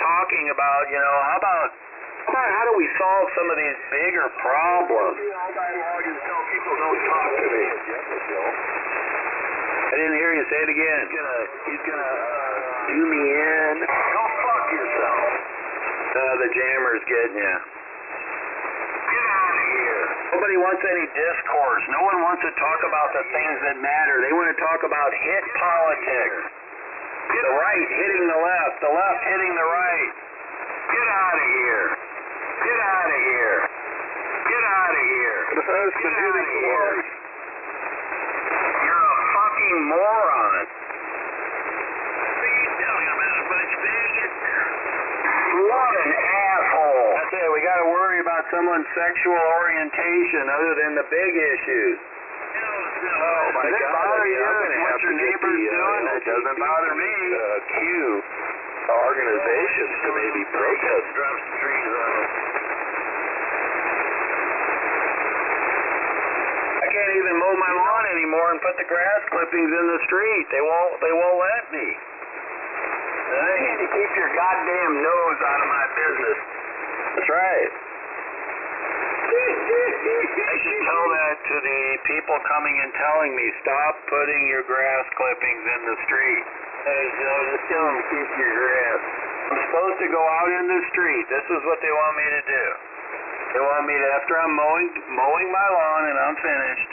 talking about, you know, how do we solve some of these bigger problems? All night long and tell people don't talk to me. I didn't hear you say it again. He's gonna do me in. Go fuck yourself. The jammer's getting you. Get out of here. Nobody wants any discourse. No one wants to talk about the things that matter. They want to talk about hit politics. The right hitting the left hitting the right. Get out of here. Get out of here. Get out of here. The husband hitting the wife. You're a fucking moron. What are you talking about, a bunch of bigots? What an asshole. That's it. We got to worry about someone's sexual orientation other than the big issues. Oh my Does it God. bother you I'm gonna what have your to get neighbor's the, doing? It doesn't bother me. Organizations to maybe protest. Drop some trees on it. I can't even mow my lawn anymore and put the grass clippings in the street. They won't let me. You need to keep your goddamn nose out of my business. That's right. I should tell that to the people coming and telling me, stop putting your grass clippings in the street. Hey, Joe, just tell them to keep your grass. I'm supposed to go out in the street. This is what they want me to do. They want me to, after I'm mowing my lawn and I'm finished,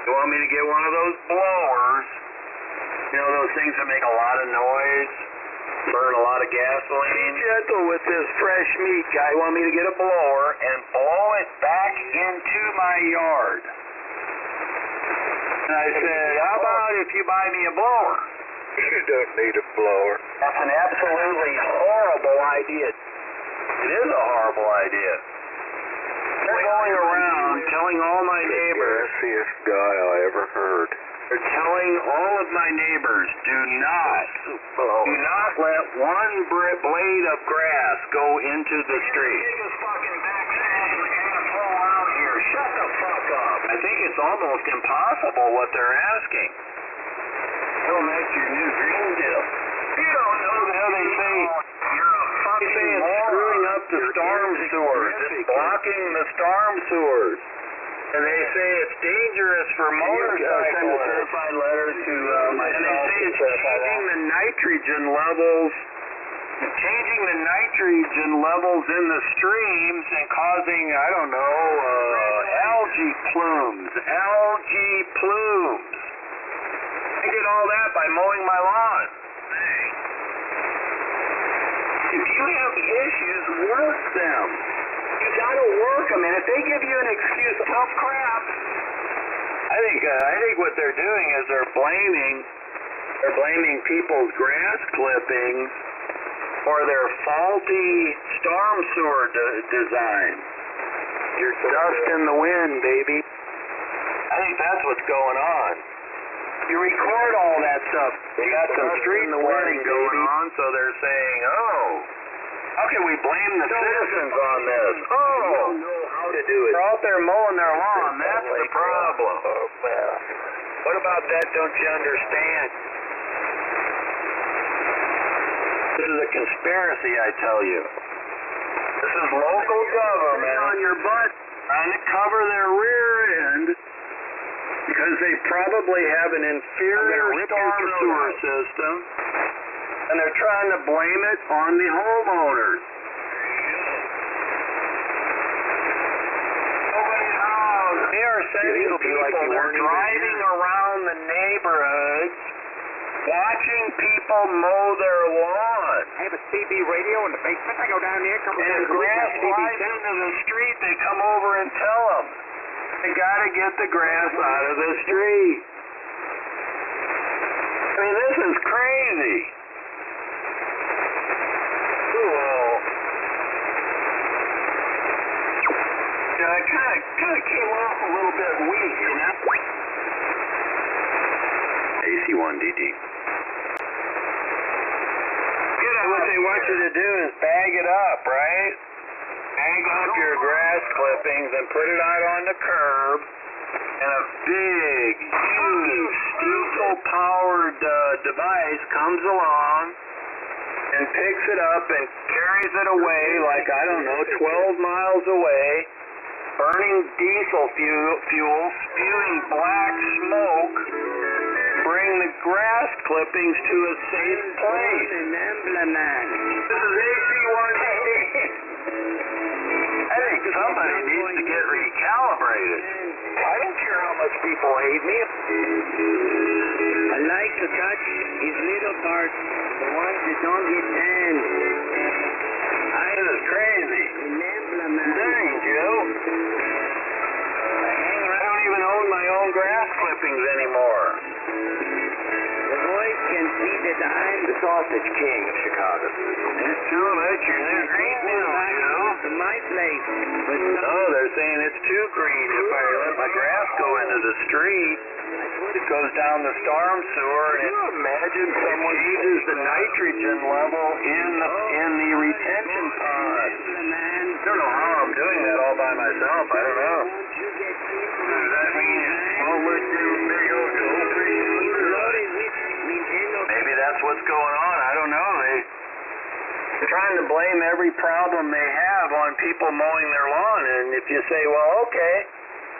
they want me to get one of those blowers. You know, those things that make a lot of noise, burn a lot of gasoline. Be gentle with this fresh meat guy. Want me to get a blower and blow it back into my yard. And I said, how about if you buy me a blower? You don't need a blower. That's an absolutely horrible idea. It is a horrible idea. They're going around telling all my neighbors. Gassiest guy I ever heard. They're telling all of my neighbors, do not let one blade of grass go into the street. Shut the fuck up. I think it's almost impossible what they're asking. Well, that's your new green deal. You don't know that they say. You're a fucking It's moron. screwing up the storm sewers. It's blocking the storm sewers. And they say it's dangerous for motorcyclists. Send a certified letter to myself. And they say it's changing the nitrogen levels. Changing the nitrogen levels in the streams and causing, I don't know, algae plumes. Algae plumes. I did all that by mowing my lawn. If you have issues, work them. You gotta work them, and if they give you an excuse, tough crap. I think what they're doing is they're blaming people's grass clippings for their faulty storm sewer design. You're dust in the wind, baby. I think that's what's going on. You record all that stuff. They got some street splitting going on, so they're saying, oh, how can we blame the citizens on this? Oh, You don't know how to do it. they're out there mowing their lawn. That's the problem. Oh, well. What about that don't you understand? This is a conspiracy, I tell you. This is local government on your butt. trying to cover their rear end because they probably have an inferior storm sewer system, and they're trying to blame it on the homeowners. They are sending people, they're driving around the neighborhoods, watching people mow their lawn. I have a CB radio in the basement. I go down there, come And if grass flies into the street, they come over and tell them. They gotta get the grass out of the street. I mean, this is crazy. Cool. You know, it kind of came off a little bit weak, you know? AC1DD. What they want you to do is bag it up, right? Bag up your grass clippings and put it out on the curb, and a big, huge, diesel-powered device comes along and and picks it up and carries it away like, I don't know, 12 miles away, burning diesel fuel, spewing black smoke, bring the grass clippings to a safe place. This is AC-180. I think somebody needs to get recalibrated. I don't care how much people hate me. I like to touch his little parts, the ones that don't get tanned. This is crazy. Dang, Joe. I don't even own my own grass clippings anymore. The voice can see that I'm The sausage king of Chicago. It's too much. You're green now, Joe. to my place. But Oh, they're saying it's too green. If I let my grass go into the street, it goes down the storm sewer, and can you imagine someone changes the nitrogen level in the retention pond? I don't know how I'm doing that all by myself. I don't know. Does that mean all we're doing big old goldfish? Maybe that's what's going on. I don't know. They're trying to blame every problem they have on people mowing their lawn, and if you say, well, okay,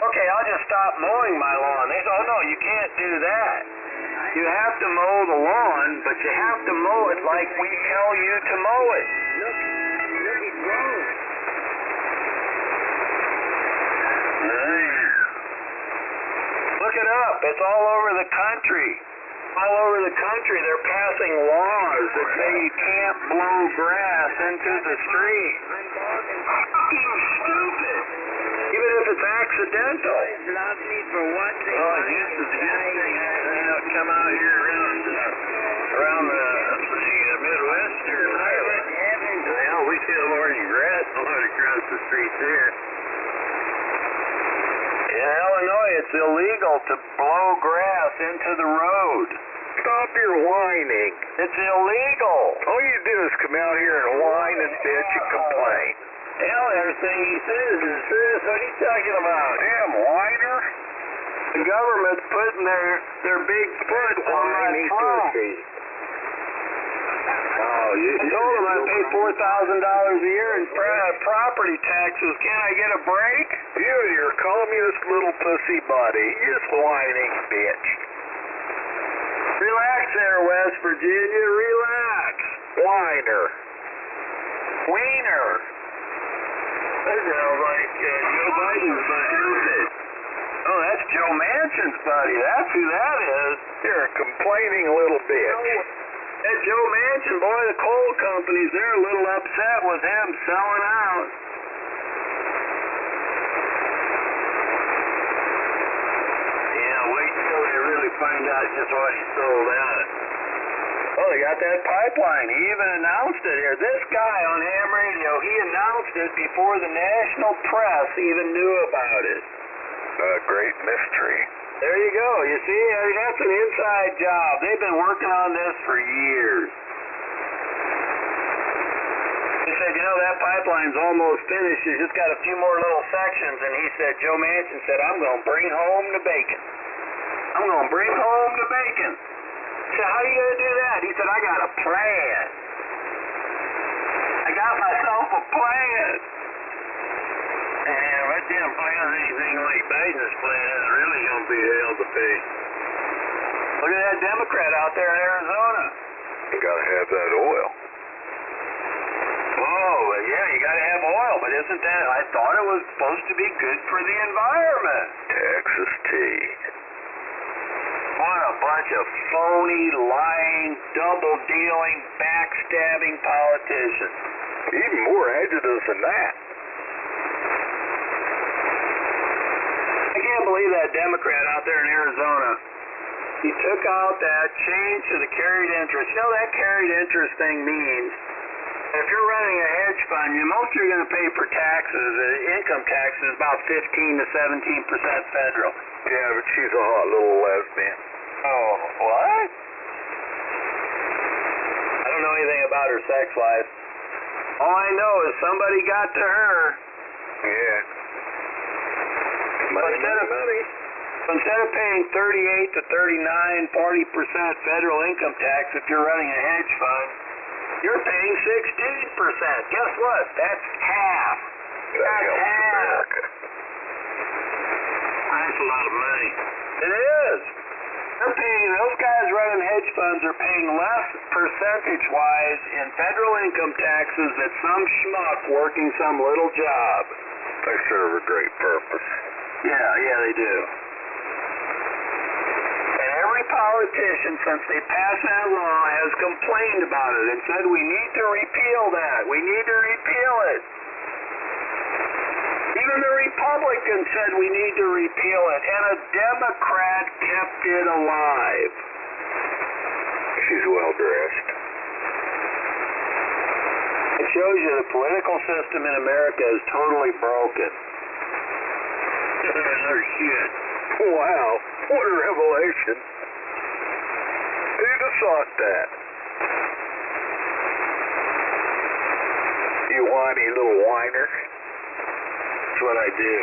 I'll just stop mowing my lawn. They say, oh, no, you can't do that. You have to mow the lawn, but you have to mow it like we tell you to mow it. look, it grows. Look it up. It's all over the country. All over the country, they're passing laws that say you can't blow grass into the street. Fucking stupid. Even if it's accidental. Love me for what they Oh, this is a good thing. Come out here around the Midwestern highway. Well, we see already grass blowing across the street there. In Illinois, it's illegal to blow grass into the road. Stop your whining. It's illegal. All you do is come out here and whine and bitch and complain. Hell, everything he says is this. What are you talking about? Damn whiner. The government's putting their big foot on my throat. Oh, you told him I pay $4,000 a year in property taxes. Can't I get a break? You and your communist little pussy body. You just whining bitch. Relax there, West Virginia. Relax. Whiner. Wiener. That sounds like Joe Biden's buddy. Oh, that's Joe Manchin's buddy. That's who that is. You're a complaining little bitch. That Joe Manchin, boy, the coal companies, they're a little upset with him selling out. Yeah, wait till they really find out just what he sold out. Oh, they got that pipeline. He even announced it here. This guy on ham radio, he announced it before the national press even knew about it. A great mystery. There you go. You see, that's an inside job. They've been working on this for years. He said, that pipeline's almost finished. You just got a few more little sections. And he said, Joe Manchin said, I'm going to bring home the bacon. I'm going to bring home the bacon. I said, how are you going to do that? He said, I got a plan. I got myself a plan. And that damn plan is anything like Biden's plan is really going to be hell to pay. Look at that Democrat out there in Arizona. You got to have that oil. Oh, yeah, you got to have oil, but isn't that, I thought it was supposed to be good for the environment. Texas tea. What a bunch of phony, lying, double-dealing, backstabbing politicians. Even more agitators than that. I can't believe that Democrat out there in Arizona. He took out that change to the carried interest. You know that carried interest thing means if you're running a hedge fund, most you're going to pay for taxes, income taxes, about 15 to 17% federal. Yeah, but she's a hot little lesbian. Oh, what? I don't know anything about her sex life. All I know is somebody got to her. Yeah. Instead of paying 38 to 39, 40% federal income tax if you're running a hedge fund, You're paying 16%. Guess what? That's half. That helps America. That's a lot of money. It is. They're paying, those guys running hedge funds are paying less percentage-wise in federal income taxes than some schmuck working some little job. They serve a great purpose. Yeah, they do. And every politician, since they passed that law, has complained about it and said we need to repeal that. We need to repeal it. Even the Republicans said we need to repeal it, and a Democrat kept it alive. She's well dressed. It shows you the political system in America is totally broken. No shit. Wow, what a revelation. Who'd have thought that? You whiny little whiner. That's what I do.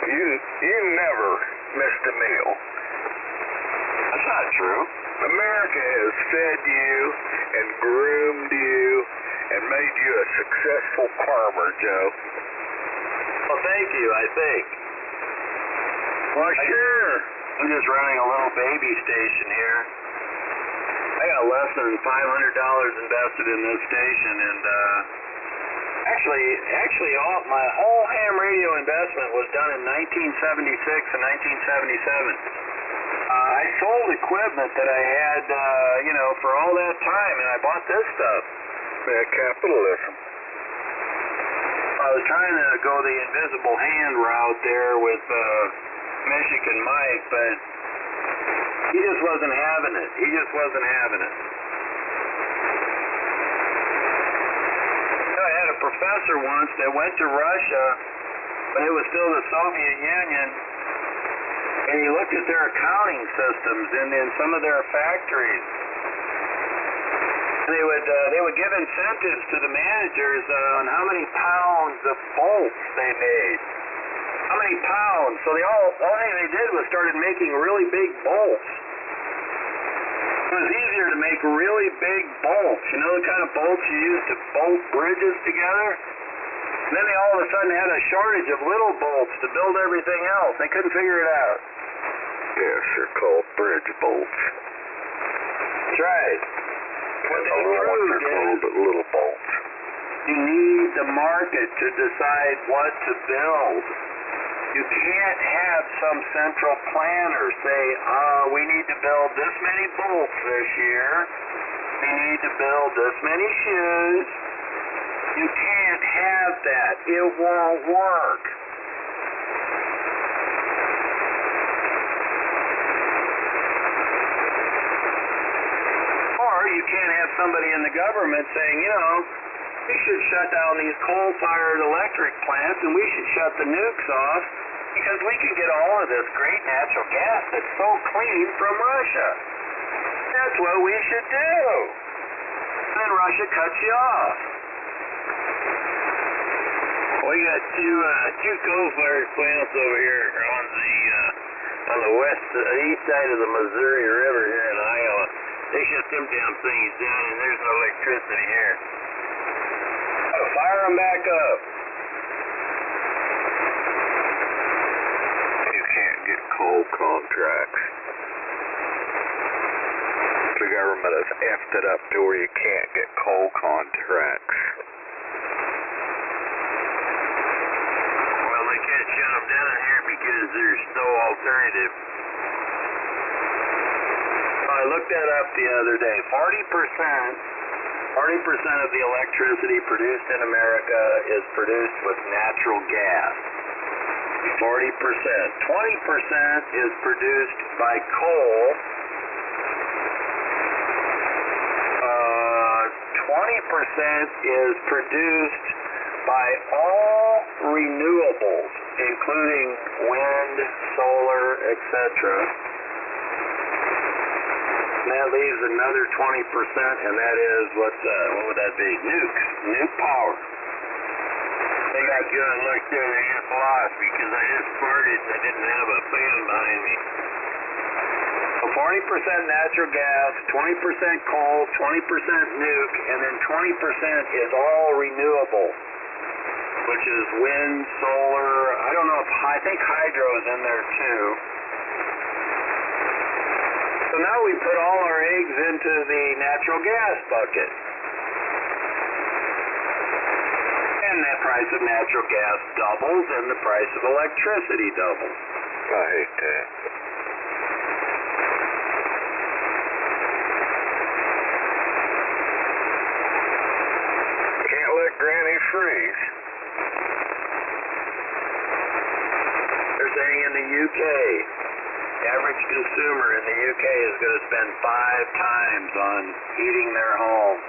You never missed a meal. That's not true. America has fed you and groomed you and made you a successful farmer, Joe. Well, thank you, I think. Well, sure. I'm just running a little baby station here. I got less than $500 invested in this station, and actually, all my whole ham radio investment was done in 1976 and 1977. I sold equipment that I had, for all that time, and I bought this stuff. Yeah, capitalism. I was trying to go the invisible hand route there with Michigan Mike, but he just wasn't having it. I had a professor once that went to Russia when it was still the Soviet Union, and he looked at their accounting systems in some of their factories. They would give incentives to the managers on how many pounds of bolts they made. How many pounds? So all thing they did was started making really big bolts. It was easier to make really big bolts. You know the kind of bolts you use to bolt bridges together? And then they all of a sudden had a shortage of little bolts to build everything else. They couldn't figure it out. Yes, they're called bridge bolts. That's right. What And they the little ones proved are called is little bolts. you need the market to decide what to build. You can't have some central planner say, we need to build this many bolts this year. We need to build this many shoes. You can't have that. It won't work. Or you can't have somebody in the government saying, we should shut down these coal-fired electric plants and we should shut the nukes off because we can get all of this great natural gas that's so clean from Russia. That's what we should do. Then Russia cuts you off. We got two coal-fired plants over here on the east side of the Missouri River here in Iowa. They shut them damn things down, and there's no electricity here. Fire them back up. You can't get coal contracts. The government has effed it up to where you can't get coal contracts. Well, they can't shut them down here because there's no alternative. I looked that up the other day. 40% of the electricity produced in America is produced with natural gas. 40%. 20% is produced by coal. 20% is produced by all renewables, including wind, solar, etc. And that leaves another 20%, and that is what would that be? Nuke power. They got good luck there. They just lost because I just farted and I didn't have a fan behind me. Well, 20% natural gas, 20% coal, 20% nuke, and then 20% is all renewable, which is wind, solar. I don't know if, I think hydro is in there too. So now we put all our eggs into the natural gas bucket. And the price of natural gas doubles and the price of electricity doubles. I hate that. Can't let Granny freeze. They're saying in the UK, average consumer in the UK is going to spend 5 times on heating their home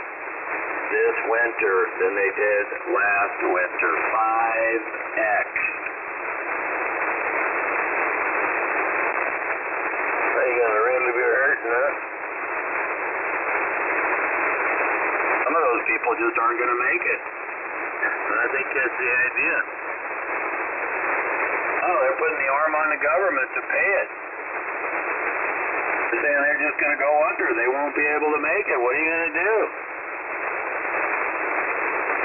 this winter than they did last winter. 5x. Are you going to really be hurting, huh? Some of those people just aren't going to make it. I think that's the idea. Oh, they're putting the arm on the government to pay it. They're saying they're just going to go under. They won't be able to make it. What are you going to do?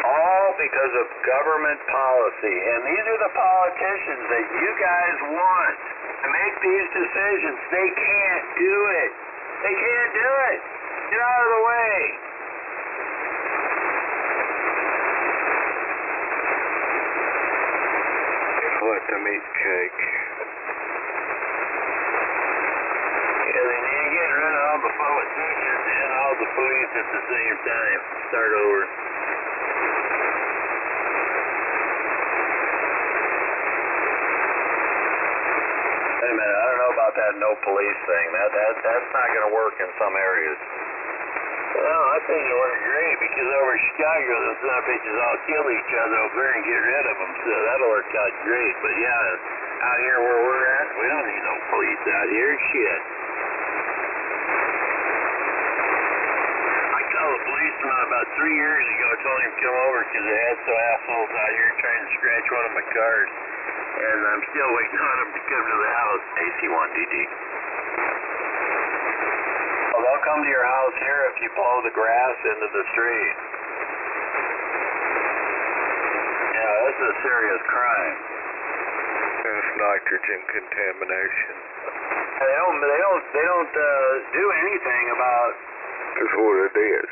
All because of government policy. And these are the politicians that you guys want to make these decisions. They can't do it. They can't do it. Get out of the way. Let them eat cake. Yeah, they need to get rid of all the politicians and all the police at the same time. Start over. Wait a minute, I don't know about that no police thing. That's not going to work in some areas. Well, I think it worked great because over Chicago, the son of bitches all kill each other over there and get rid of them, so that'll work out great. But yeah, out here where we're at, we don't need no police out here. Shit. I called a policeman about 3 years ago, told him to come over because they had some assholes out here trying to scratch one of my cars. And I'm still waiting on them to come to the house. AC1DD. Well, they'll come to your house here if you blow the grass into the street. Yeah, this is a serious crime. It's nitrogen contamination. They don't do anything about. That's what it is.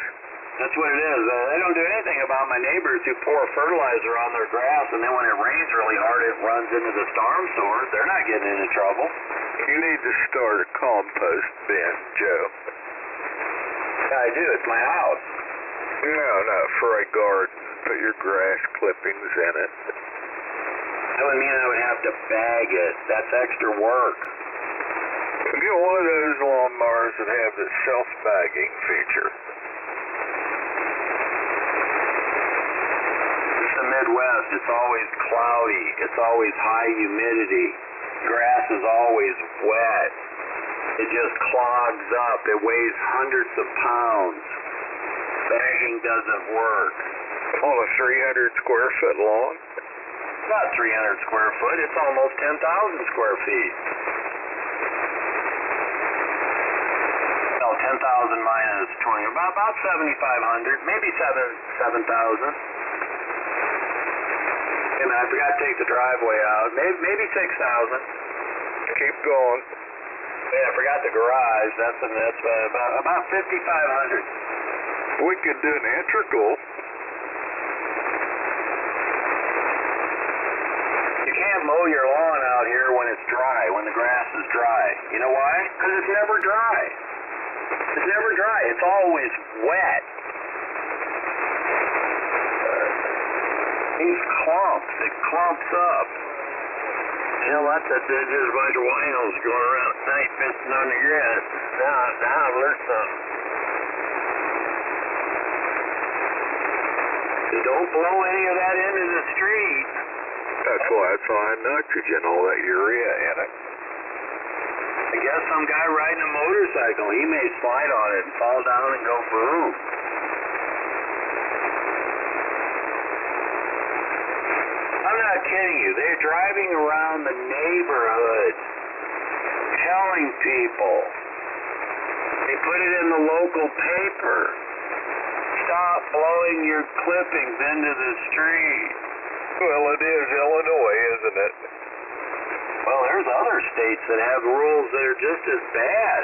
That's what it is. They don't do anything about my neighbors who pour fertilizer on their grass, and then when it rains really hard, it runs into the storm sewers. They're not getting into trouble. You need to start a compost bin, Joe. Yeah, I do. It's my house. No, not for a garden. Put your grass clippings in it. That would mean I would have to bag it. That's extra work. Get one of those lawnmowers that have the self-bagging feature. Midwest, it's always cloudy, it's always high humidity, grass is always wet, it just clogs up, it weighs hundreds of pounds, bagging doesn't work. On a 300 square foot lawn? Not 300 square foot, it's almost 10,000 square feet. No, 10,000 minus 20, about 7,500, maybe 7,000. Hey man, I forgot to take the driveway out. Maybe 6,000. Keep going. Yeah, I forgot the garage. That's about 5,500. We could do an integral. You can't mow your lawn out here when it's dry, when the grass is dry. You know why? Because it's never dry. It's never dry. It's always wet. These clumps, it clumps up. Hell, I thought there's just a bunch of winos going around at night pissing on the grass. Now I've learned something. Don't blow any of that into the street. That's why it's high nitrogen, all that urea in it. I guess some guy riding a motorcycle, he may slide on it and fall down and go boom. I'm not kidding you. They're driving around the neighborhood telling people They put it in the local paper. Stop blowing your clippings into the street. Well, it is Illinois, isn't it? Well, there's other states that have rules that are just as bad.